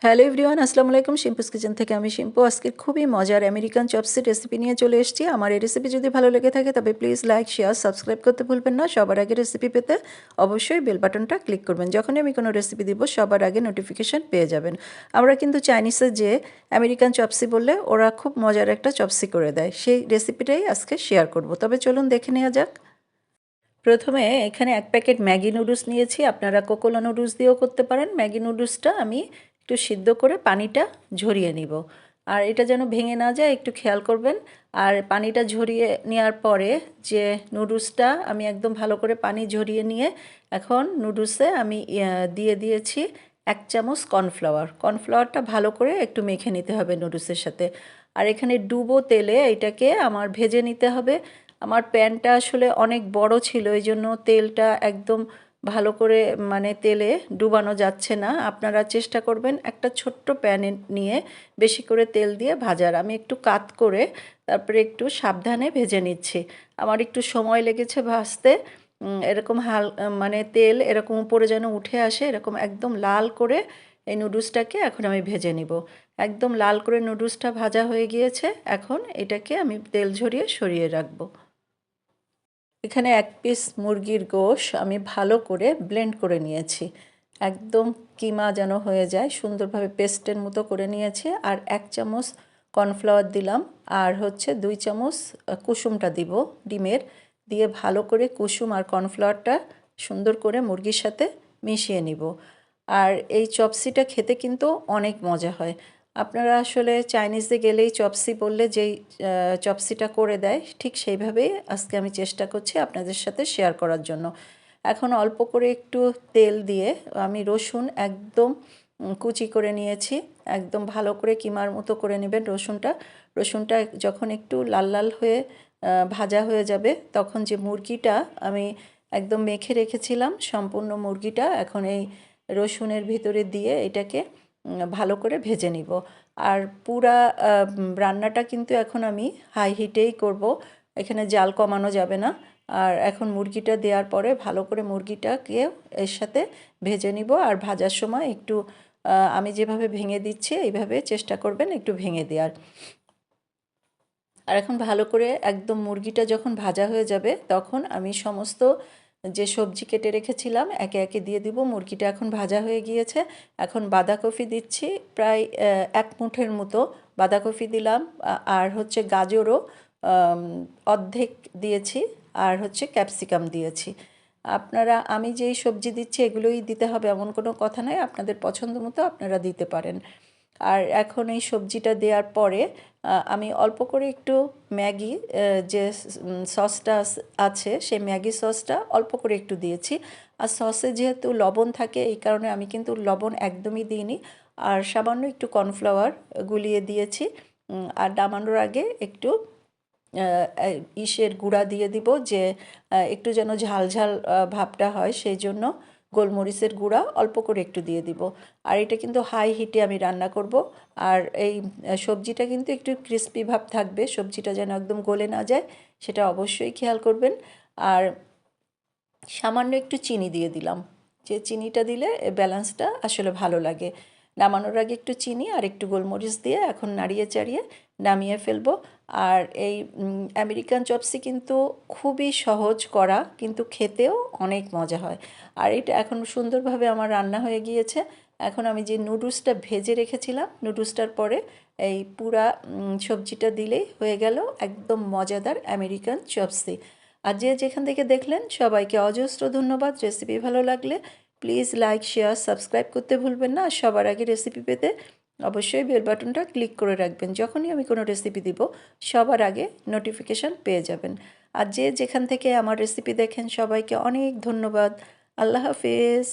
Hello everyone, আসসালামু আলাইকুম। শিম্পুস kitchen থেকে আমি শিম্পু। আজকে খুবই মজার আমেরিকান চপসের রেসিপি নিয়ে চলে এসেছি। আমার এই রেসিপি যদি ভালো লেগে থাকে তবে প্লিজ লাইক, শেয়ার, সাবস্ক্রাইব করতে ভুলবেন না। সবার আগে রেসিপি পেতে অবশ্যই বেল বাটনটা ক্লিক করবেন। যখনই আমি কোনো রেসিপি দিব সবার আগে নোটিফিকেশান পেয়ে যাবেন। আমরা কিন্তু চাইনিজে যে আমেরিকান চপসি বললে ওরা খুব মজার একটা চপসি করে দেয়, সেই রেসিপিটাই আজকে শেয়ার করব। তবে চলুন দেখে নেওয়া যাক। প্রথমে এখানে 1 প্যাকেট ম্যাগি নুডলস নিয়েছি। আপনারা কোকোলা নুডলস দিয়েও করতে পারেন। ম্যাগি নুডলসটা আমি একটু সিদ্ধ করে পানিটা ঝরিয়ে নিব। আর এটা যেন ভেঙে না যায় একটু খেয়াল করবেন। আর পানিটা ঝরিয়ে নেওয়ার পরে যে নুডলসটা আমি একদম ভালো করে পানি ঝরিয়ে নিয়ে এখন নুডলসে আমি দিয়ে দিয়েছি 1 চামচ কর্নফ্লাওয়ার। কর্নফ্লাওয়ারটা ভালো করে একটু মেখে নিতে হবে নুডলসের সাথে। আর এখানে ডুবো তেলে এটাকে আমার ভেজে নিতে হবে। আমার প্যানটা আসলে অনেক বড় ছিল, এই জন্য তেলটা একদম ভালো করে তেলে ডুবানো যাচ্ছে না। আপনারা চেষ্টা করবেন একটা ছোট্ট প্যানে নিয়ে বেশি করে তেল দিয়ে ভাজার। আমি একটু কাত করে তারপরে একটু সাবধানে ভেজে নিচ্ছি। আমার একটু সময় লেগেছে ভাজতে। এরকম তেল এরকম উপরে যেন উঠে আসে, এরকম একদম লাল করে এই নুডলসটাকে এখন আমি ভেজে নিব। একদম লাল করে নুডলসটা ভাজা হয়ে গিয়েছে। এখন এটাকে আমি তেল ঝরিয়ে সরিয়ে রাখবো। এখানে 1 পিস মুরগির গোশ আমি ভালো করে ব্লেন্ড করে নিয়েছি। একদম কিমা যেন হয়ে যায়, সুন্দরভাবে পেস্টের মতো করে নিয়েছি। আর 1 চামচ কর্নফ্লাওয়ার দিলাম, আর 2 চামচ কুসুমটা দিব ডিমের, দিয়ে ভালো করে কুসুম আর কর্নফ্লাওয়ারটা সুন্দর করে মুরগির সাথে মিশিয়ে নিব। আর এই চপসিটা খেতে কিন্তু অনেক মজা হয়। আপনারা আসলে চাইনিজে গেলেই চপসি বললে যেই চপসিটা করে দেয়, ঠিক সেইভাবেই আজকে আমি চেষ্টা করছি আপনাদের সাথে শেয়ার করার জন্য। এখন অল্প করে একটু তেল দিয়ে আমি রসুন একদম কুচি করে নিয়েছি। একদম ভালো করে কিমার মতো করে নেবেন রসুনটা। রসুনটা যখন একটু লাল লাল হয়ে ভাজা হয়ে যাবে, তখন যে মুরগিটা আমি একদম মেখে রেখেছিলাম সম্পূর্ণ মুরগিটা এখন এই রসুনের ভিতরে দিয়ে এটাকে ভালো করে ভেজে নিব। আর পুরা রান্নাটা কিন্তু এখন আমি হাই হিটেই করব, এখানে জাল কমানো যাবে না। আর এখন মুরগিটা দেওয়ার পরে ভালো করে মুরগিটাকে এর সাথে ভেজে নিব। আর ভাজার সময় একটু আমি যেভাবে ভেঙে দিচ্ছি এইভাবে চেষ্টা করবেন একটু ভেঙে দেওয়ার। আর এখন ভালো করে একদম মুরগিটা যখন ভাজা হয়ে যাবে তখন আমি সমস্ত যে সবজি কেটে রেখেছিলাম একে একে দিয়ে দিব। মুরগিটা এখন ভাজা হয়ে গিয়েছে। এখন বাঁধাকপি দিচ্ছি প্রায় 1 মুঠের মতো বাঁধাকপি দিলাম। আর গাজরও অর্ধেক দিয়েছি। আর ক্যাপসিকাম দিয়েছি। আপনারা আমি যেই সবজি দিচ্ছি এগুলোই দিতে হবে এমন কোনো কথা নয়, আপনাদের পছন্দ মতো আপনারা দিতে পারেন। আর এখন এই সবজিটা দেওয়ার পরে আমি অল্প করে একটু ম্যাগি যে সসটা আছে সেই ম্যাগি সসটা অল্প করে একটু দিয়েছি। আর সসে যেহেতু লবণ থাকে এই কারণে আমি কিন্তু লবণ একদমই দিইনি। আর সামান্য একটু কর্নফ্লাওয়ার গুলিয়ে দিয়েছি। আর নামানোর আগে একটু ইসের গুঁড়া দিয়ে দিব, যে একটু যেন ঝাল ঝাল ভাবটা হয়, সেই জন্য গোলমরিচের গুঁড়া অল্প করে একটু দিয়ে দিব। আর এটা কিন্তু হাই হিটে আমি রান্না করব। আর এই সবজিটা কিন্তু একটু ক্রিস্পি ভাব থাকবে, সবজিটা যেন একদম গলে না যায় সেটা অবশ্যই খেয়াল করবেন। আর সামান্য একটু চিনি দিয়ে দিলাম, যে চিনিটা দিলে ব্যালেন্সটা আসলে ভালো লাগে। নামানোর আগে একটু চিনি আর একটু গোলমরিচ দিয়ে এখন নাড়িয়ে চাড়িয়ে নামিয়ে ফেলবো। আর এই আমেরিকান চপসি কিন্তু খুবই সহজ করা, কিন্তু খেতেও অনেক মজা হয়। আর এটা এখন সুন্দরভাবে আমার রান্না হয়ে গিয়েছে। এখন আমি যে নুডলসটা ভেজে রেখেছিলাম, নুডলসটার পরে এই পুরা সবজিটা দিলেই হয়ে গেল একদম মজাদার আমেরিকান চপসি। আর যে যেখান থেকে দেখলেন সবাইকে অজস্র ধন্যবাদ। রেসিপি ভালো লাগলে প্লিজ লাইক, শেয়ার, সাবস্ক্রাইব করতে ভুলবেন না। আর সবার আগে রেসিপি পেতে অবশ্যই বেল বাটনটা ক্লিক করে রাখবেন। যখনই আমি কোনো রেসিপি দিব সবার আগে নোটিফিকেশান পেয়ে যাবেন। আর যে যেখান থেকে আমার রেসিপি দেখেন সবাইকে অনেক ধন্যবাদ। আল্লাহ হাফেজ।